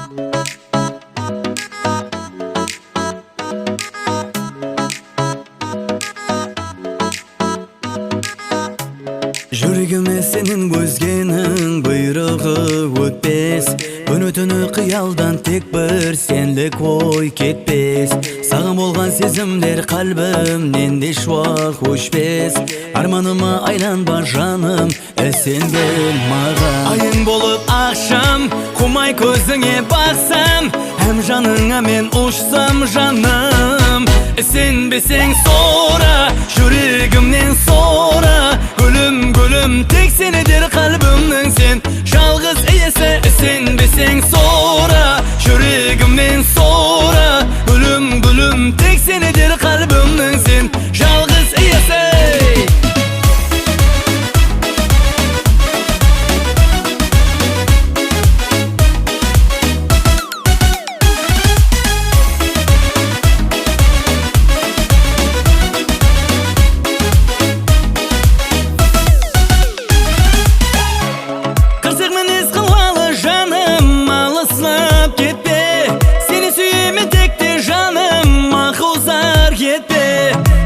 Жүрегіме сенің көзгенің бұйрығы өтпес, күні-түні қиялдан тек бір сенлік ой кетпес. Саған болған сезімдер қалбімнен еш уақ өшпес. Арманыма айланба жаным, сен кел маған. Айың болып ақшам, құмай көзіңе бақсам, әм жаныңа мен ұшсам жаным. Сенбесең сора, жүрегімнен сора, гүлім гүлім тек сенедер қалбымның сен жалғыз иесі. Сенбесең сора, жүрегімнен сора, гүлім гүлім тек сенедер қалбымның сен жалғыз иесі.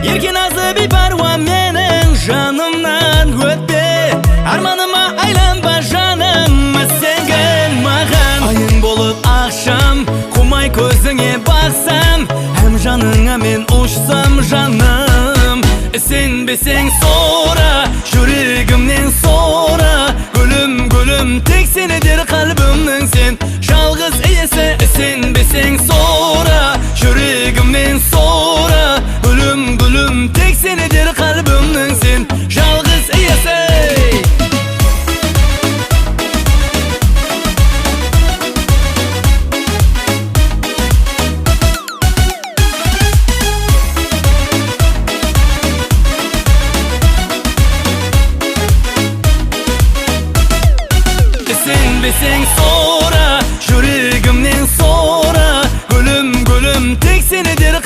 Еркен азы бейпаруа менің жанымнан өтпе. Арманыма айланба жаным, сен кел маған. Айың болып ақшам, құмай көзіңе бақсам, әм жаныңа мен ұшсам жаным. Сенбесең сора, жүрегімнен сора, гүлім гүлім тек сенедер қалбымның сен жалғыз иесі. Сенбесең сора, жүрегімнен сора, гүлім гүлім тек сенедер қалбымның сен жалғыз иесі. Сенбесең сора, жүрегімнен сора, гүлім гүлім тек сенедер